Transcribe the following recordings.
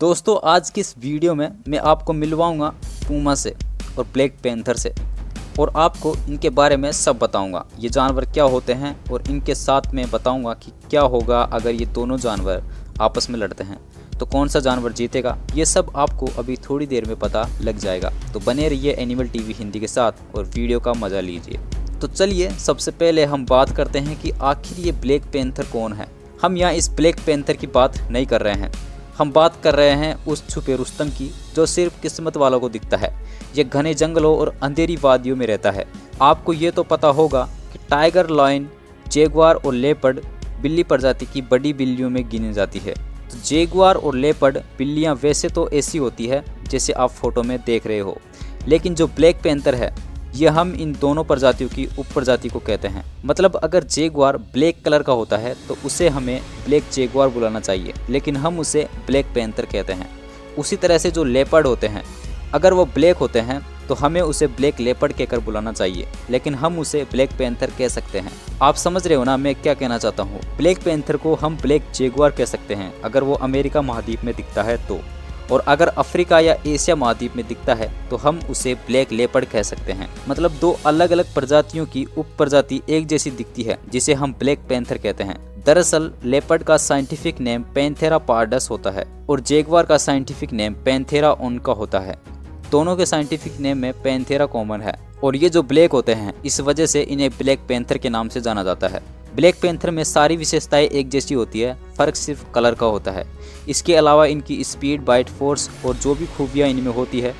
दोस्तों आज की इस वीडियो में मैं आपको मिलवाऊंगा पूमा से और ब्लैक पैंथर से और आपको इनके बारे में सब बताऊंगा। ये जानवर क्या होते हैं और इनके साथ में बताऊंगा कि क्या होगा अगर ये दोनों जानवर आपस में लड़ते हैं तो कौन सा जानवर जीतेगा। ये सब आपको अभी थोड़ी देर में पता लग जाएगा। तो बने रहिए एनिमल टीवी हिंदी के साथ और वीडियो का मज़ा लीजिए। तो चलिए सबसे पहले हम बात करते हैं कि आखिर ये ब्लैक पैंथर कौन है। हम यहाँ इस ब्लैक पैंथर की बात नहीं कर रहे हैं, हम बात कर रहे हैं उस छुपे रुस्तम की जो सिर्फ किस्मत वालों को दिखता है। ये घने जंगलों और अंधेरी वादियों में रहता है। आपको ये तो पता होगा कि टाइगर, लायन, जैगुआर और लेपर्ड बिल्ली प्रजाति की बड़ी बिल्लियों में गिनी जाती है। तो जैगुआर और लेपर्ड बिल्लियां वैसे तो ऐसी होती है जैसे आप फोटो में देख रहे हो, लेकिन जो ब्लैक पैंथर है ये हम इन दोनों प्रजातियों की उपप्रजाति को कहते हैं। मतलब अगर जैगुआर ब्लैक कलर का होता है तो उसे हमें ब्लैक जैगुआर बुलाना चाहिए, लेकिन हम उसे ब्लैक पैंथर कहते हैं। उसी तरह से जो लेपर्ड होते हैं अगर वो ब्लैक होते हैं तो हमें उसे ब्लैक लेपर्ड कहकर बुलाना चाहिए, लेकिन हम उसे ब्लैक पैंथर कह सकते हैं। आप समझ रहे हो ना मैं क्या कहना चाहता हूँ। ब्लैक पैंथर को हम ब्लैक जैगुआर कह सकते हैं अगर वो अमेरिका महाद्वीप में दिखता है तो, और अगर अफ्रीका या एशिया महाद्वीप में दिखता है तो हम उसे ब्लैक लेपर्ड कह सकते हैं। मतलब दो अलग अलग प्रजातियों की उप प्रजाति एक जैसी दिखती है जिसे हम ब्लैक पैंथर कहते हैं। दरअसल लेपर्ड का साइंटिफिक नेम पैंथेरा पार्डस होता है और जैगुआर का साइंटिफिक नेम पैंथेरा ओनका होता है। दोनों के साइंटिफिक नेम में पैंथेरा कॉमन है और ये जो ब्लैक होते हैं इस वजह से इन्हें ब्लैक पैंथर के नाम से जाना जाता है। ब्लैक पैंथर में सारी विशेषताएं एक जैसी होती है, फर्क सिर्फ कलर का होता है। इसके अलावा इनकी स्पीड, बाइट फोर्स और जो भी खूबियां इनमें होती है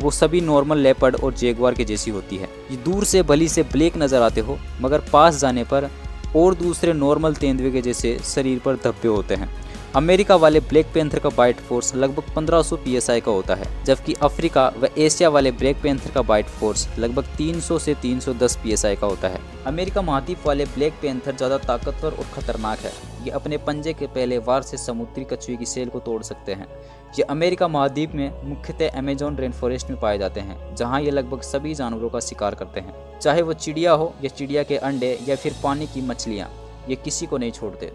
वो सभी नॉर्मल लेपर्ड और जैगुआर के जैसी होती है। ये दूर से भली से ब्लैक नज़र आते हो मगर पास जाने पर और दूसरे नॉर्मल तेंदुए के जैसे शरीर पर धब्बे होते हैं। अमेरिका वाले ब्लैक पैंथर का बाइट फोर्स लगभग 1500 psi का होता है, जबकि अफ्रीका व एशिया वाले ब्लैक पैंथर का बाइट फोर्स लगभग 300 से 310 psi का होता है। अमेरिका महाद्वीप वाले ब्लैक पैंथर ज़्यादा ताकतवर और खतरनाक है। ये अपने पंजे के पहले वार से समुद्री कछुए की सेल को तोड़ सकते हैं। ये अमेरिका महाद्वीप में मुख्यतः अमेजोन रेन फॉरेस्ट में पाए जाते हैं, जहाँ ये लगभग सभी जानवरों का शिकार करते हैं, चाहे वो चिड़िया हो या चिड़िया के अंडे या फिर पानी की मछलियाँ। ये किसी को नहीं छोड़ते।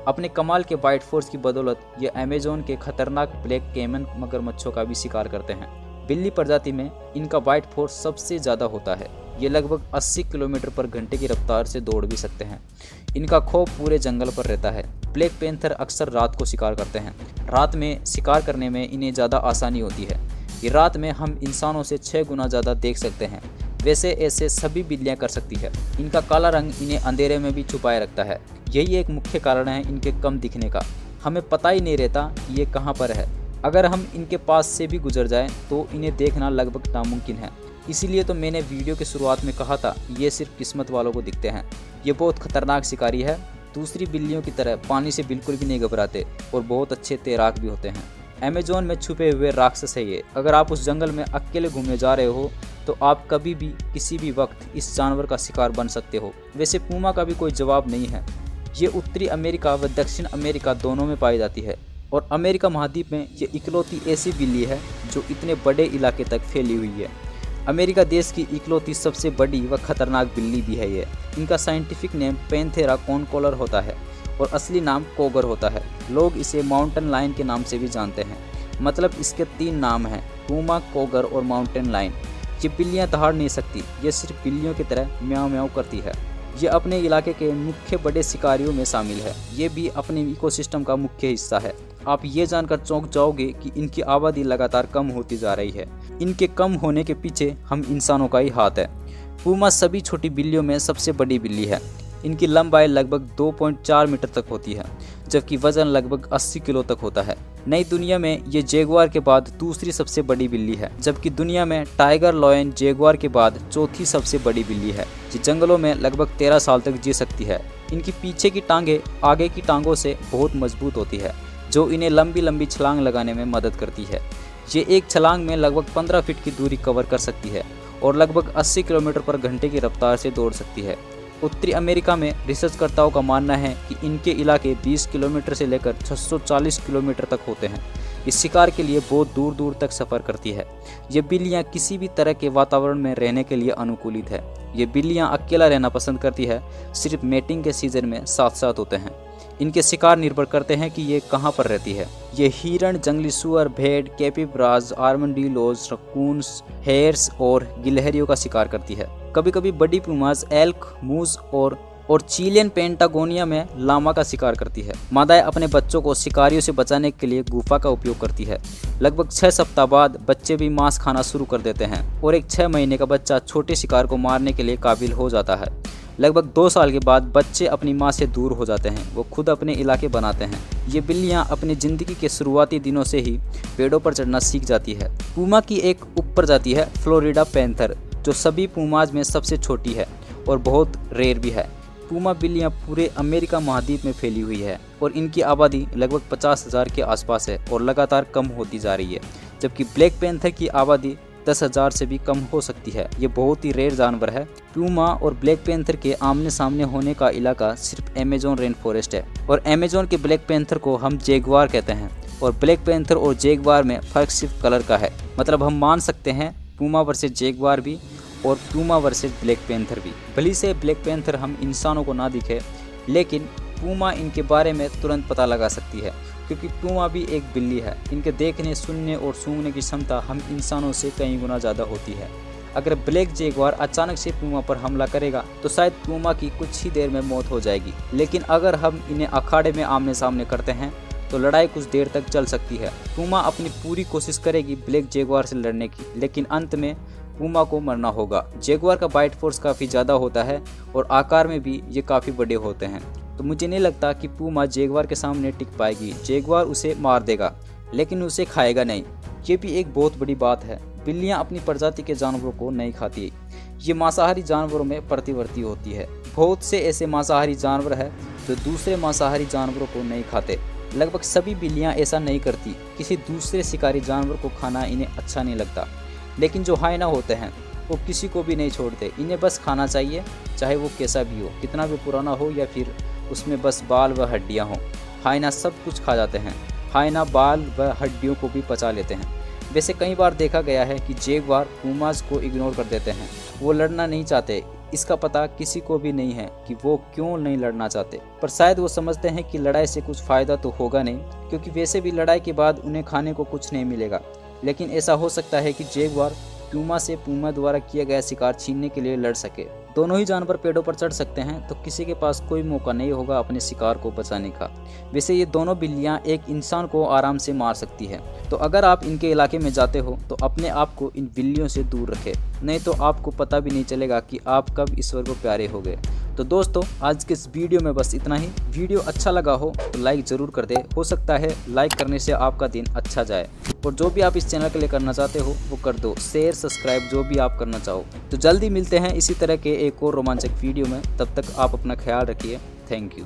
अपने कमाल के बाइट फोर्स की बदौलत ये अमेजोन के खतरनाक ब्लैक कैमन मगरमच्छों का भी शिकार करते हैं। बिल्ली प्रजाति में इनका बाइट फोर्स सबसे ज़्यादा होता है। ये लगभग 80 किलोमीटर पर घंटे की रफ्तार से दौड़ भी सकते हैं। इनका खौफ पूरे जंगल पर रहता है। ब्लैक पैंथर अक्सर रात को शिकार करते हैं। रात में शिकार करने में इन्हें ज़्यादा आसानी होती है। ये रात में हम इंसानों से 6 गुना ज़्यादा देख सकते हैं। वैसे ऐसे सभी बिल्लियाँ कर सकती है। इनका काला रंग इन्हें अंधेरे में भी छुपाए रखता है। यही एक मुख्य कारण है इनके कम दिखने का। हमें पता ही नहीं रहता कि ये कहाँ पर है। अगर हम इनके पास से भी गुजर जाएं तो इन्हें देखना लगभग नामुमकिन है। इसीलिए तो मैंने वीडियो की शुरुआत में कहा था ये सिर्फ किस्मत वालों को दिखते हैं। ये बहुत खतरनाक शिकारी है। दूसरी बिल्लियों की तरह पानी से बिल्कुल भी नहीं घबराते और बहुत अच्छे तैराक भी होते हैं। अमेजोन में छुपे हुए राक्षस है ये। अगर आप उस जंगल में अकेले घूमने जा रहे हो तो आप कभी भी किसी भी वक्त इस जानवर का शिकार बन सकते हो। वैसे पूमा का भी कोई जवाब नहीं है। ये उत्तरी अमेरिका व दक्षिण अमेरिका दोनों में पाई जाती है और अमेरिका महाद्वीप में ये इकलौती ऐसी बिल्ली है जो इतने बड़े इलाके तक फैली हुई है। अमेरिका देश की इकलौती सबसे बड़ी व खतरनाक बिल्ली भी है ये। इनका साइंटिफिक नेम पैंथेरा कॉनकोलर होता है और असली नाम कोगर होता है। लोग इसे माउंटेन लायन के नाम से भी जानते हैं। मतलब इसके 3 नाम हैं, पूमा, कोगर और माउंटेन लायन। ये बिल्लियाँ दहाड़ नहीं सकती, ये सिर्फ बिल्लियों की तरह म्याऊं म्याऊं करती है। ये अपने इलाके के मुख्य बड़े शिकारियों में शामिल है। ये भी अपने इकोसिस्टम का मुख्य हिस्सा है। आप ये जानकर चौंक जाओगे कि इनकी आबादी लगातार कम होती जा रही है। इनके कम होने के पीछे हम इंसानों का ही हाथ है। पूमा सभी छोटी बिल्लियों में सबसे बड़ी बिल्ली है। इनकी लंबाई लगभग 2.4 मीटर तक होती है, जबकि वजन लगभग 80 किलो तक होता है। नई दुनिया में ये जैगुआर के बाद दूसरी सबसे बड़ी बिल्ली है, जबकि दुनिया में टाइगर, लायन, जैगुआर के बाद चौथी सबसे बड़ी बिल्ली है। ये जंगलों में लगभग 13 साल तक जी सकती है। इनकी पीछे की टांगें आगे की टांगों से बहुत मजबूत होती है, जो इन्हें लंबी लंबी छलांग लगाने में मदद करती है। ये एक छलांग में लगभग 15 फीट की दूरी कवर कर सकती है और लगभग 80 किलोमीटर पर घंटे की रफ्तार से दौड़ सकती है। उत्तरी अमेरिका में रिसर्चकर्ताओं का मानना है कि इनके इलाके 20 किलोमीटर से लेकर 640 किलोमीटर तक होते हैं। इस शिकार के लिए बहुत दूर दूर तक सफ़र करती है। ये बिल्लियाँ किसी भी तरह के वातावरण में रहने के लिए अनुकूलित है। ये बिल्लियाँ अकेला रहना पसंद करती है, सिर्फ मेटिंग के सीजन में साथ साथ होते हैं। इनके शिकार निर्भर करते हैं कि ये कहाँ पर रहती है। ये हिरण, जंगली सुअर, भेड़, कैपिब्राज, आर्मडिलोज, रकून्स, हेयर्स और गिलहरियों का शिकार करती है। कभी कभी बड़ी प्यूमास एल्क, मूस और चिलियन पेंटागोनिया में लामा का शिकार करती है। मादाएं अपने बच्चों को शिकारियों से बचाने के लिए गुफा का उपयोग करती है। लगभग 6 सप्ताह बाद बच्चे भी मांस खाना शुरू कर देते हैं और एक 6 महीने का बच्चा छोटे शिकार को मारने के लिए काबिल हो जाता है। लगभग 2 साल के बाद बच्चे अपनी मां से दूर हो जाते हैं, वो खुद अपने इलाके बनाते हैं। ये बिल्लियां अपनी ज़िंदगी के शुरुआती दिनों से ही पेड़ों पर चढ़ना सीख जाती है। पूमा की एक उपप्रजाति है फ्लोरिडा पैंथर, जो सभी पूमाज में सबसे छोटी है और बहुत रेयर भी है। पूमा बिल्लियां पूरे अमेरिका महाद्वीप में फैली हुई है और इनकी आबादी लगभग 50,000 के आसपास है और लगातार कम होती जा रही है, जबकि ब्लैक पैंथर की आबादी 10,000 से भी कम हो सकती है। ये बहुत ही रेयर जानवर है। प्यूमा और ब्लैक पैंथर के आमने सामने होने का इलाका सिर्फ अमेजोन रेन फॉरेस्ट है और अमेजोन के ब्लैक पैंथर को हम जैगुआर कहते हैं और ब्लैक पैंथर और जैगुआर में फ़र्क सिर्फ कलर का है। मतलब हम मान सकते हैं पूमा वर्सेस जैगुआर भी और पूमा वर्सेस ब्लैक पैंथर भी। भली से ब्लैक पैंथर हम इंसानों को ना दिखे, लेकिन पूमा इनके बारे में तुरंत पता लगा सकती है, क्योंकि पूमा भी एक बिल्ली है। इनके देखने, सुनने और सूंघने की क्षमता हम इंसानों से कई गुना ज़्यादा होती है। अगर ब्लैक जैगुआर अचानक से पूमा पर हमला करेगा तो शायद पूमा की कुछ ही देर में मौत हो जाएगी, लेकिन अगर हम इन्हें अखाड़े में आमने सामने करते हैं तो लड़ाई कुछ देर तक चल सकती है। पूमा अपनी पूरी कोशिश करेगी ब्लैक जैगुआर से लड़ने की, लेकिन अंत में पूमा को मरना होगा। जैगुआर का बाइट फोर्स काफ़ी ज़्यादा होता है और आकार में भी ये काफ़ी बड़े होते हैं, तो मुझे नहीं लगता कि पूमा जैगुआर के सामने टिक पाएगी। जैगुआर उसे मार देगा लेकिन उसे खाएगा नहीं। ये भी एक बहुत बड़ी बात है। बिल्लियाँ अपनी प्रजाति के जानवरों को नहीं खाती। ये मांसाहारी जानवरों में प्रतिवर्ती होती है। बहुत से ऐसे मांसाहारी जानवर हैं जो दूसरे मांसाहारी जानवरों को नहीं खाते। लगभग सभी बिल्लियाँ ऐसा नहीं करती। किसी दूसरे शिकारी जानवर को खाना इन्हें अच्छा नहीं लगता। लेकिन जो हाइना होते हैं वो किसी को भी नहीं छोड़ते। इन्हें बस खाना चाहिए, चाहे वो कैसा भी हो, कितना भी पुराना हो या फिर उसमें बस बाल व हड्डियां हों। हाइना सब कुछ खा जाते हैं। हाइना बाल व हड्डियों को भी पचा लेते हैं। वैसे कई बार देखा गया है कि जैगुआर पूमाज को इग्नोर कर देते हैं। वो लड़ना नहीं चाहते। इसका पता किसी को भी नहीं है कि वो क्यों नहीं लड़ना चाहते, पर शायद वो समझते हैं कि लड़ाई से कुछ फ़ायदा तो होगा नहीं, क्योंकि वैसे भी लड़ाई के बाद उन्हें खाने को कुछ नहीं मिलेगा। लेकिन ऐसा हो सकता है कि जैगुआर प्यूमा से पूमा द्वारा किया गया शिकार छीनने के लिए लड़ सके। दोनों ही जानवर पेड़ों पर चढ़ सकते हैं, तो किसी के पास कोई मौका नहीं होगा अपने शिकार को बचाने का। वैसे ये दोनों बिल्लियां एक इंसान को आराम से मार सकती है, तो अगर आप इनके इलाके में जाते हो तो अपने आप को इन बिल्लियों से दूर रखें, नहीं तो आपको पता भी नहीं चलेगा कि आप कब ईश्वर को प्यारे हो गए। तो दोस्तों, आज के इस वीडियो में बस इतना ही। वीडियो अच्छा लगा हो तो लाइक ज़रूर कर दे। हो सकता है लाइक करने से आपका दिन अच्छा जाए, और जो भी आप इस चैनल के लिए करना चाहते हो वो कर दो, शेयर, सब्सक्राइब, जो भी आप करना चाहो। तो जल्दी मिलते हैं इसी तरह के एक और रोमांचक वीडियो में। तब तक आप अपना ख्याल रखिए। Thank you.